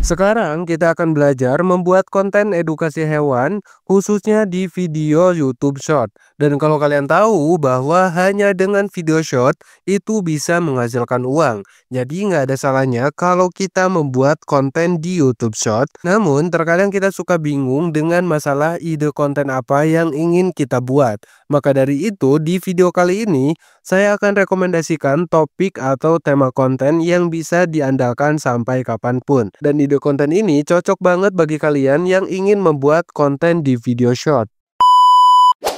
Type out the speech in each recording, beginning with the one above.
Sekarang kita akan belajar membuat konten edukasi hewan khususnya di video YouTube Short. Dan kalau kalian tahu bahwa hanya dengan video short itu bisa menghasilkan uang. Jadi nggak ada salahnya kalau kita membuat konten di YouTube Short. Namun terkadang kita suka bingung dengan masalah ide konten apa yang ingin kita buat. Maka dari itu di video kali ini saya akan rekomendasikan topik atau tema konten yang bisa diandalkan sampai kapanpun. Dan ide konten ini cocok banget bagi kalian yang ingin membuat konten di video short.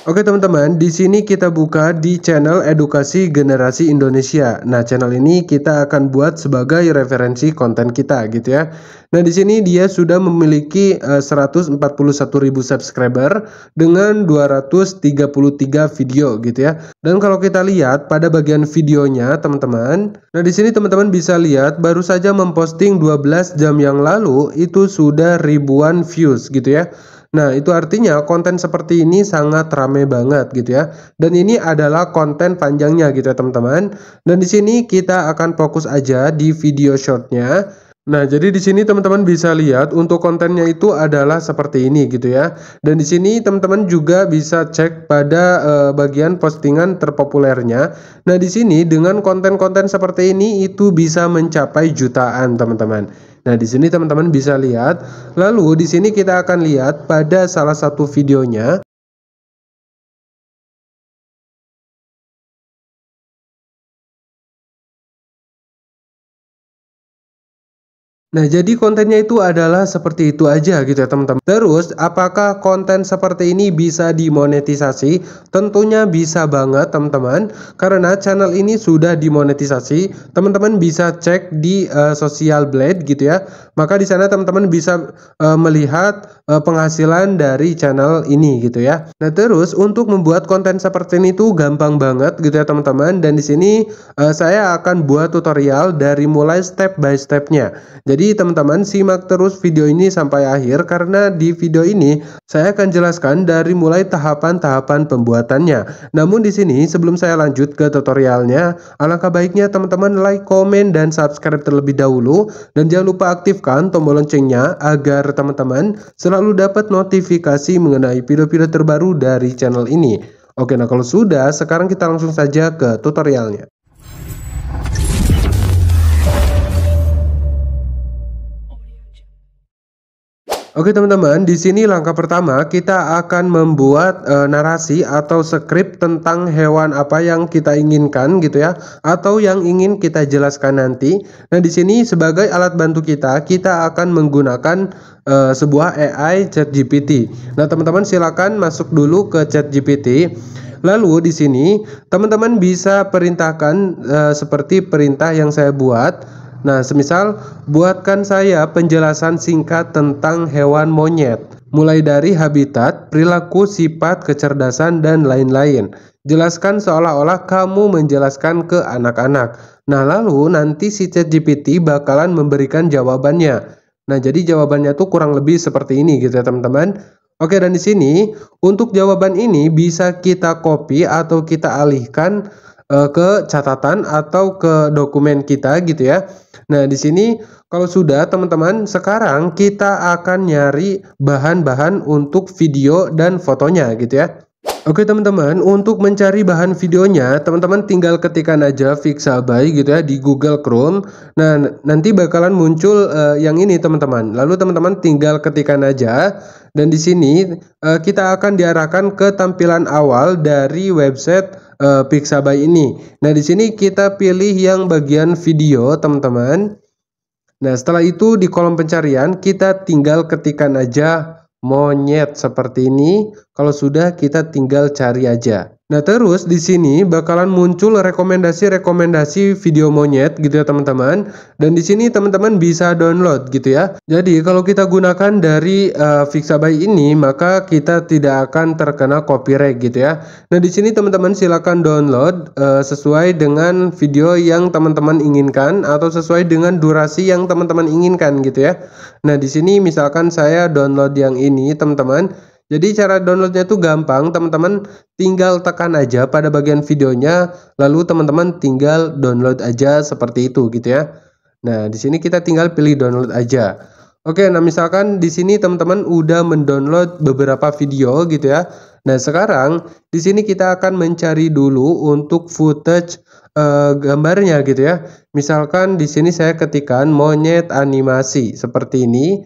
Oke teman-teman, di sini kita buka di channel Edukasi Generasi Indonesia. Nah, channel ini kita akan buat sebagai referensi konten kita gitu ya. Nah, di sini dia sudah memiliki 141.000 subscriber dengan 233 video gitu ya. Dan kalau kita lihat pada bagian videonya teman-teman, nah di sini teman-teman bisa lihat baru saja memposting 12 jam yang lalu itu sudah ribuan views gitu ya. Nah, itu artinya konten seperti ini sangat rame banget gitu ya. Dan ini adalah konten panjangnya gitu ya teman-teman. Dan di sini kita akan fokus aja di video shortnya. Nah, jadi di sini teman-teman bisa lihat untuk kontennya itu adalah seperti ini gitu ya. Dan di sini teman-teman juga bisa cek pada bagian postingan terpopulernya. Nah, di sini dengan konten-konten seperti ini itu bisa mencapai jutaan teman-teman. Nah, di sini teman-teman bisa lihat. Lalu di sini kita akan lihat pada salah satu videonya. Nah, jadi kontennya itu adalah seperti itu aja gitu ya teman-teman. Terus, apakah konten seperti ini bisa dimonetisasi? Tentunya bisa banget teman-teman. Karena channel ini sudah dimonetisasi. Teman-teman bisa cek di Social Blade gitu ya. Maka di sana teman-teman bisa melihat penghasilan dari channel ini gitu ya. Nah, terus untuk membuat konten seperti ini tuh gampang banget gitu ya teman-teman. Dan di sini saya akan buat tutorial dari mulai step by stepnya. Jadi teman-teman simak terus video ini sampai akhir karena di video ini saya akan jelaskan dari mulai tahapan-tahapan pembuatannya. Namun di sini sebelum saya lanjut ke tutorialnya, alangkah baiknya teman-teman like, komen, dan subscribe terlebih dahulu. Dan jangan lupa aktifkan tombol loncengnya agar teman-teman selalu dapat notifikasi mengenai video-video terbaru dari channel ini. Oke, nah kalau sudah, sekarang kita langsung saja ke tutorialnya. Oke teman-teman, di sini langkah pertama kita akan membuat narasi atau skrip tentang hewan apa yang kita inginkan gitu ya, atau yang ingin kita jelaskan nanti. Nah, di sini sebagai alat bantu kita akan menggunakan sebuah AI ChatGPT. Nah, teman-teman silakan masuk dulu ke ChatGPT. Lalu di sini teman-teman bisa perintahkan seperti perintah yang saya buat. Nah, semisal buatkan saya penjelasan singkat tentang hewan monyet, mulai dari habitat, perilaku, sifat, kecerdasan, dan lain-lain. Jelaskan seolah-olah kamu menjelaskan ke anak-anak. Nah, lalu nanti si ChatGPT bakalan memberikan jawabannya. Nah, jadi jawabannya tuh kurang lebih seperti ini gitu ya teman-teman. Oke, dan di sini untuk jawaban ini bisa kita copy atau kita alihkan ke catatan atau ke dokumen kita gitu ya. Nah, di sini kalau sudah teman-teman, sekarang kita akan nyari bahan-bahan untuk video dan fotonya gitu ya. Oke teman-teman, untuk mencari bahan videonya, teman-teman tinggal ketikkan aja Pixabay gitu ya di Google Chrome. Nah, nanti bakalan muncul yang ini teman-teman. Lalu teman-teman tinggal ketikkan aja. Dan di sini kita akan diarahkan ke tampilan awal dari website Pixabay ini. Nah, di sini kita pilih yang bagian video teman-teman. Nah, setelah itu di kolom pencarian kita tinggal ketikkan aja monyet seperti ini. Kalau sudah kita tinggal cari aja. Nah, terus di sini bakalan muncul rekomendasi-rekomendasi video monyet gitu ya teman-teman. Dan di sini teman-teman bisa download gitu ya. Jadi kalau kita gunakan dari Pixabay ini, maka kita tidak akan terkena copyright gitu ya. Nah, di sini teman-teman silakan download sesuai dengan video yang teman-teman inginkan atau sesuai dengan durasi yang teman-teman inginkan gitu ya. Nah, di sini misalkan saya download yang ini teman-teman. Jadi cara downloadnya itu gampang, teman-teman tinggal tekan aja pada bagian videonya, lalu teman-teman tinggal download aja seperti itu gitu ya. Nah, di sini kita tinggal pilih download aja. Oke, nah misalkan di sini teman-teman udah mendownload beberapa video gitu ya. Nah, sekarang di sini kita akan mencari dulu untuk footage gambarnya gitu ya. Misalkan di sini saya ketikkan monyet animasi seperti ini.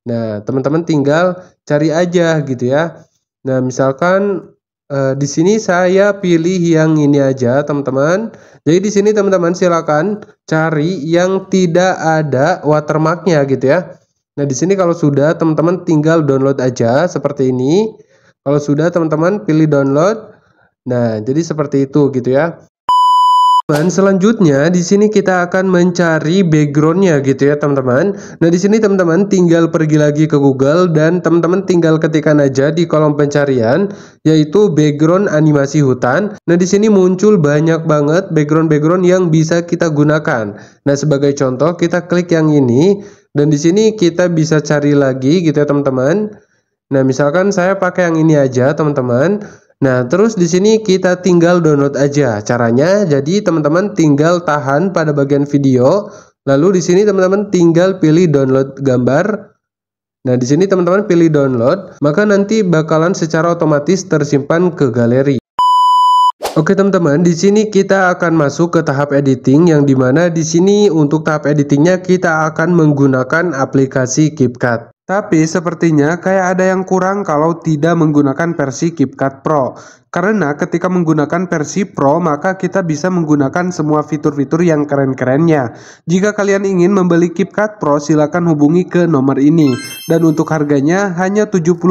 Nah, teman-teman tinggal cari aja gitu ya. Nah, misalkan di sini saya pilih yang ini aja, teman-teman. Jadi di sini teman-teman silakan cari yang tidak ada watermarknya gitu ya. Nah, di sini kalau sudah teman-teman tinggal download aja seperti ini. Kalau sudah teman-teman pilih download. Nah, jadi seperti itu gitu ya. Dan selanjutnya di sini kita akan mencari backgroundnya gitu ya teman-teman. Nah, di sini teman-teman tinggal pergi lagi ke Google dan teman-teman tinggal ketikkan aja di kolom pencarian yaitu background animasi hutan. Nah, di sini muncul banyak banget background-background yang bisa kita gunakan. Nah, sebagai contoh kita klik yang ini dan di sini kita bisa cari lagi gitu ya teman-teman. Nah, misalkan saya pakai yang ini aja teman-teman. Nah, terus di sini kita tinggal download aja. Caranya, jadi teman-teman tinggal tahan pada bagian video, lalu di sini teman-teman tinggal pilih download gambar. Nah, di sini teman-teman pilih download, maka nanti bakalan secara otomatis tersimpan ke galeri. Oke teman-teman, di sini kita akan masuk ke tahap editing yang dimana di sini untuk tahap editingnya kita akan menggunakan aplikasi CapCut. Tapi sepertinya kayak ada yang kurang kalau tidak menggunakan versi CapCut Pro. Karena ketika menggunakan versi Pro maka kita bisa menggunakan semua fitur-fitur yang keren-kerennya. Jika kalian ingin membeli CapCut Pro silahkan hubungi ke nomor ini. Dan untuk harganya hanya 75.000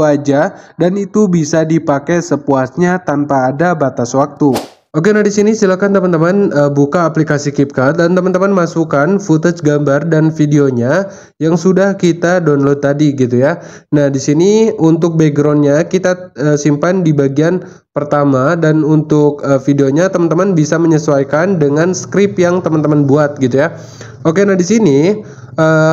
aja dan itu bisa dipakai sepuasnya tanpa ada batas waktu. Oke, nah di sini silakan teman-teman buka aplikasi CapCut dan teman-teman masukkan footage gambar dan videonya yang sudah kita download tadi gitu ya. Nah, di sini untuk backgroundnya kita simpan di bagian pertama dan untuk videonya teman-teman bisa menyesuaikan dengan script yang teman-teman buat gitu ya. Oke, nah di sini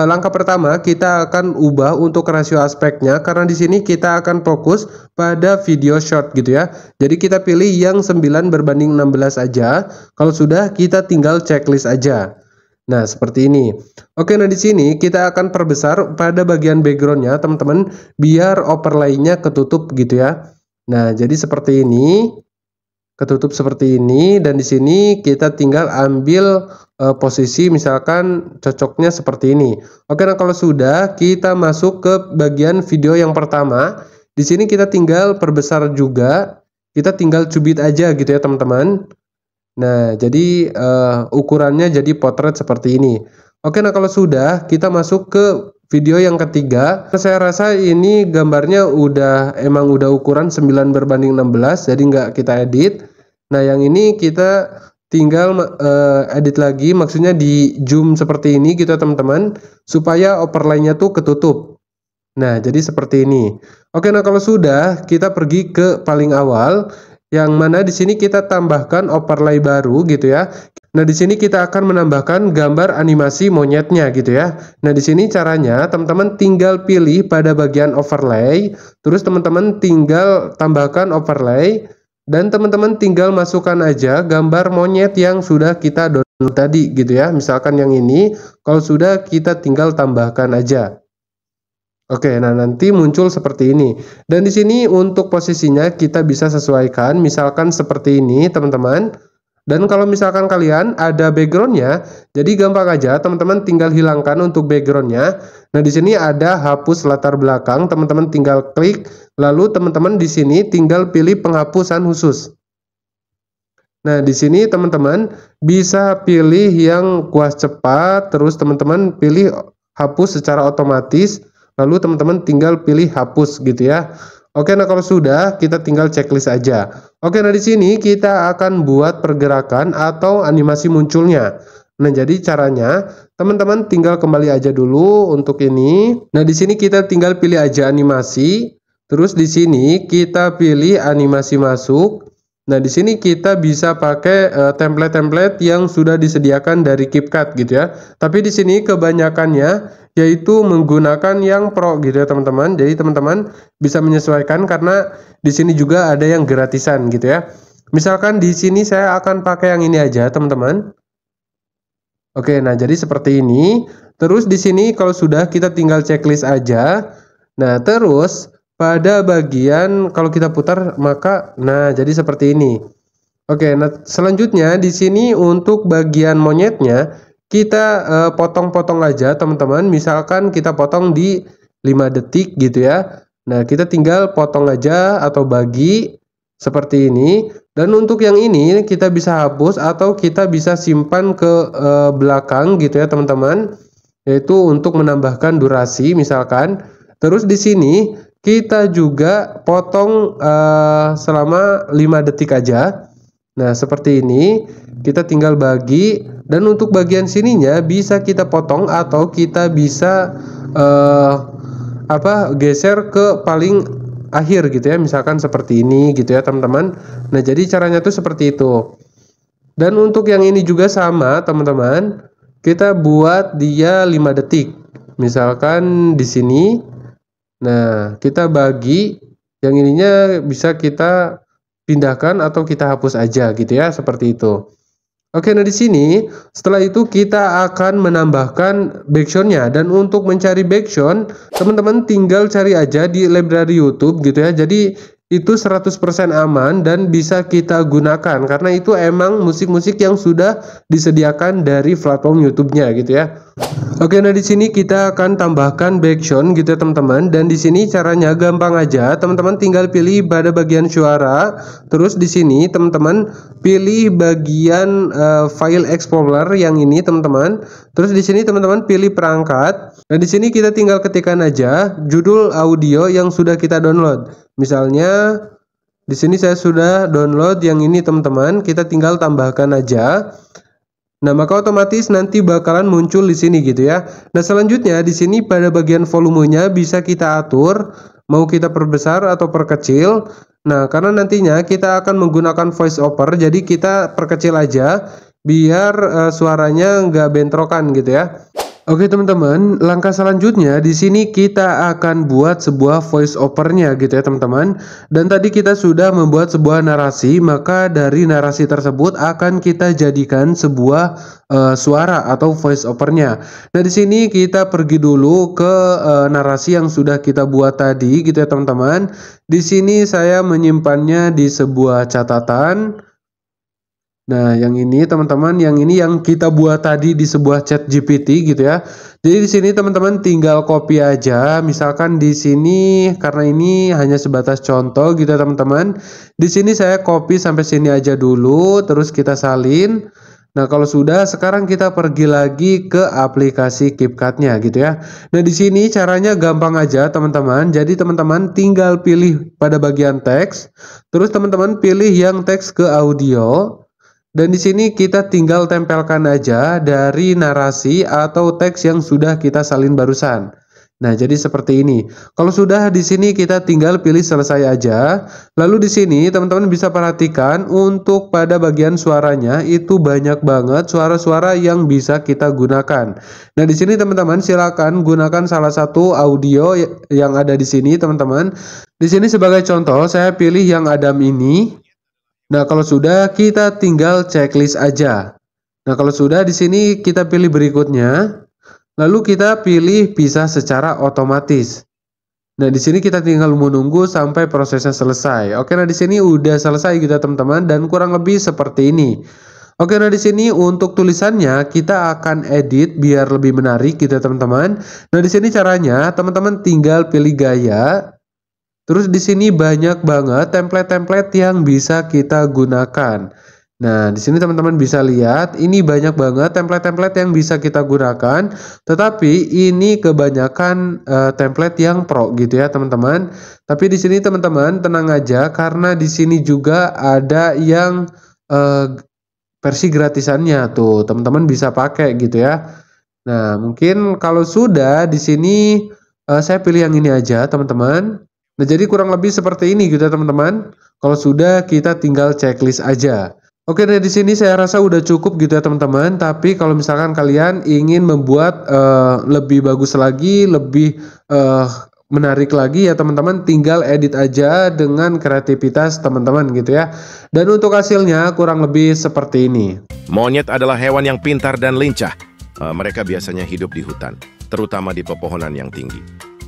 langkah pertama kita akan ubah untuk rasio aspeknya karena di sini kita akan fokus pada video short gitu ya. Jadi kita pilih yang 9:16 aja. Kalau sudah kita tinggal checklist aja. Nah, seperti ini. Oke, nah di sini kita akan perbesar pada bagian backgroundnya teman-teman biar overlay-nya ketutup gitu ya. Nah, jadi seperti ini. Ketutup seperti ini dan di sini kita tinggal ambil posisi misalkan cocoknya seperti ini. Oke, nah kalau sudah kita masuk ke bagian video yang pertama. Di sini kita tinggal perbesar juga. Kita tinggal cubit aja gitu ya, teman-teman. Nah, jadi ukurannya jadi potret seperti ini. Oke, nah kalau sudah kita masuk ke video yang ketiga. Saya rasa ini gambarnya emang udah ukuran 9:16 jadi nggak kita edit. Nah, yang ini kita tinggal edit lagi, maksudnya di zoom seperti ini gitu teman-teman supaya overlay-nya tuh ketutup. Nah, jadi seperti ini. Oke, nah kalau sudah kita pergi ke paling awal yang mana di sini kita tambahkan overlay baru gitu ya. Nah, di sini kita akan menambahkan gambar animasi monyetnya gitu ya. Nah, di sini caranya teman-teman tinggal pilih pada bagian overlay, terus teman-teman tinggal tambahkan overlay dan teman-teman tinggal masukkan aja gambar monyet yang sudah kita download tadi gitu ya. Misalkan yang ini, kalau sudah kita tinggal tambahkan aja. Oke, nah nanti muncul seperti ini. Dan di sini untuk posisinya kita bisa sesuaikan, misalkan seperti ini, teman-teman. Dan kalau misalkan kalian ada backgroundnya, jadi gampang aja, teman-teman tinggal hilangkan untuk backgroundnya. Nah, di sini ada hapus latar belakang, teman-teman tinggal klik, lalu teman-teman di sini tinggal pilih penghapusan khusus. Nah, di sini teman-teman bisa pilih yang kuas cepat, terus teman-teman pilih hapus secara otomatis. Lalu teman-teman tinggal pilih hapus gitu ya. Oke, nah kalau sudah kita tinggal checklist aja. Oke, nah di sini kita akan buat pergerakan atau animasi munculnya. Nah, jadi caranya teman-teman tinggal kembali aja dulu untuk ini. Nah, di sini kita tinggal pilih aja animasi. Terus di sini kita pilih animasi masuk. Nah, di sini kita bisa pakai template-template yang sudah disediakan dari CapCut gitu ya. Tapi di sini kebanyakannya yaitu menggunakan yang pro gitu ya, teman-teman. Jadi teman-teman bisa menyesuaikan karena di sini juga ada yang gratisan gitu ya. Misalkan di sini saya akan pakai yang ini aja, teman-teman. Oke, nah jadi seperti ini. Terus di sini kalau sudah kita tinggal checklist aja. Nah, terus pada bagian kalau kita putar maka nah jadi seperti ini. Oke, nah selanjutnya di sini untuk bagian monyetnya kita potong-potong aja teman-teman. Misalkan kita potong di 5 detik gitu ya. Nah, kita tinggal potong aja atau bagi seperti ini. Dan untuk yang ini kita bisa hapus atau kita bisa simpan ke belakang gitu ya teman-teman. Yaitu untuk menambahkan durasi misalkan. Terus di sini kita juga potong selama 5 detik aja. Nah, seperti ini kita tinggal bagi, dan untuk bagian sininya bisa kita potong atau kita bisa geser ke paling akhir gitu ya, misalkan seperti ini gitu ya teman-teman. Nah, jadi caranya tuh seperti itu. Dan untuk yang ini juga sama teman-teman, kita buat dia 5 detik misalkan di sini. Nah, kita bagi, yang ininya bisa kita pindahkan atau kita hapus aja gitu ya, seperti itu. Oke, nah di sini setelah itu kita akan menambahkan backsoundnya, dan untuk mencari backsound teman-teman tinggal cari aja di library YouTube gitu ya. Jadi itu 100% aman dan bisa kita gunakan karena itu emang musik-musik yang sudah disediakan dari platform YouTube-nya gitu ya. Oke, nah di sini kita akan tambahkan backsound gitu ya teman-teman, dan di sini caranya gampang aja. Teman-teman tinggal pilih pada bagian suara, terus di sini teman-teman pilih bagian file explorer yang ini teman-teman. Terus di sini teman-teman pilih perangkat. Nah, di sini kita tinggal ketikkan aja judul audio yang sudah kita download. Misalnya di sini saya sudah download yang ini teman-teman, kita tinggal tambahkan aja. Nah, maka otomatis nanti bakalan muncul di sini gitu ya. Nah, selanjutnya di sini pada bagian volumenya bisa kita atur, mau kita perbesar atau perkecil. Nah, karena nantinya kita akan menggunakan voice over, jadi kita perkecil aja biar suaranya nggak bentrokan gitu ya. Oke teman-teman, langkah selanjutnya di sini kita akan buat sebuah voice overnya gitu ya teman-teman. Dan tadi kita sudah membuat sebuah narasi, maka dari narasi tersebut akan kita jadikan sebuah suara atau voice overnya. Nah, di sini kita pergi dulu ke narasi yang sudah kita buat tadi gitu ya teman-teman. Di sini saya menyimpannya di sebuah catatan. Nah, yang ini teman-teman, yang ini yang kita buat tadi di sebuah chat GPT gitu ya. Jadi di sini teman-teman tinggal copy aja. Misalkan di sini karena ini hanya sebatas contoh gitu ya teman-teman. Di sini saya copy sampai sini aja dulu, terus kita salin. Nah, kalau sudah sekarang kita pergi lagi ke aplikasi CapCut-nya gitu ya. Nah, di sini caranya gampang aja teman-teman. Jadi teman-teman tinggal pilih pada bagian teks, terus teman-teman pilih yang teks ke audio. Dan di sini kita tinggal tempelkan aja dari narasi atau teks yang sudah kita salin barusan. Nah, jadi seperti ini. Kalau sudah di sini kita tinggal pilih selesai aja. Lalu di sini teman-teman bisa perhatikan untuk pada bagian suaranya itu banyak banget suara-suara yang bisa kita gunakan. Nah, di sini teman-teman silakan gunakan salah satu audio yang ada di sini teman-teman. Di sini sebagai contoh saya pilih yang Adam ini. Nah, kalau sudah kita tinggal checklist aja. Nah, kalau sudah di sini kita pilih berikutnya. Lalu kita pilih pisah secara otomatis. Nah, di sini kita tinggal menunggu sampai prosesnya selesai. Oke, nah di sini udah selesai gitu teman-teman, dan kurang lebih seperti ini. Oke, nah di sini untuk tulisannya kita akan edit biar lebih menarik gitu teman-teman. Nah, di sini caranya teman-teman tinggal pilih gaya. Terus di sini banyak banget template-template yang bisa kita gunakan. Nah, di sini teman-teman bisa lihat ini banyak banget template-template yang bisa kita gunakan, tetapi ini kebanyakan template yang pro gitu ya, teman-teman. Tapi di sini teman-teman tenang aja karena di sini juga ada yang versi gratisannya tuh, teman-teman bisa pakai gitu ya. Nah, mungkin kalau sudah di sini saya pilih yang ini aja, teman-teman. Nah, jadi kurang lebih seperti ini gitu ya teman-teman. Kalau sudah kita tinggal checklist aja. Oke, nah di sini saya rasa udah cukup gitu ya teman-teman. Tapi kalau misalkan kalian ingin membuat lebih bagus lagi, lebih menarik lagi ya teman-teman, tinggal edit aja dengan kreativitas teman-teman gitu ya. Dan untuk hasilnya kurang lebih seperti ini. Monyet adalah hewan yang pintar dan lincah. Mereka biasanya hidup di hutan, terutama di pepohonan yang tinggi.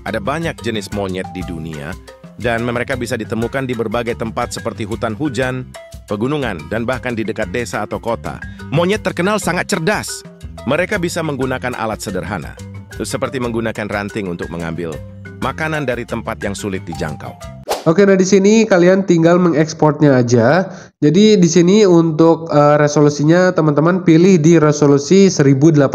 Ada banyak jenis monyet di dunia, dan mereka bisa ditemukan di berbagai tempat seperti hutan hujan, pegunungan, dan bahkan di dekat desa atau kota. Monyet terkenal sangat cerdas. Mereka bisa menggunakan alat sederhana, seperti menggunakan ranting untuk mengambil makanan dari tempat yang sulit dijangkau. Oke, nah di sini kalian tinggal mengekspornya aja. Jadi di sini untuk resolusinya teman-teman pilih di resolusi 1080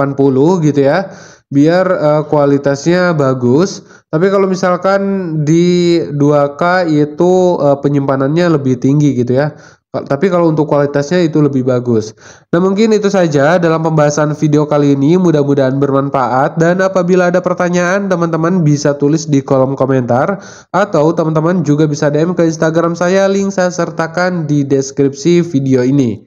gitu ya, biar kualitasnya bagus. Tapi kalau misalkan di 2K itu penyimpanannya lebih tinggi gitu ya. Tapi kalau untuk kualitasnya itu lebih bagus. Nah mungkin itu saja dalam pembahasan video kali ini, mudah-mudahan bermanfaat. Dan apabila ada pertanyaan, teman-teman bisa tulis di kolom komentar. Atau teman-teman juga bisa DM ke Instagram saya, link saya sertakan di deskripsi video ini.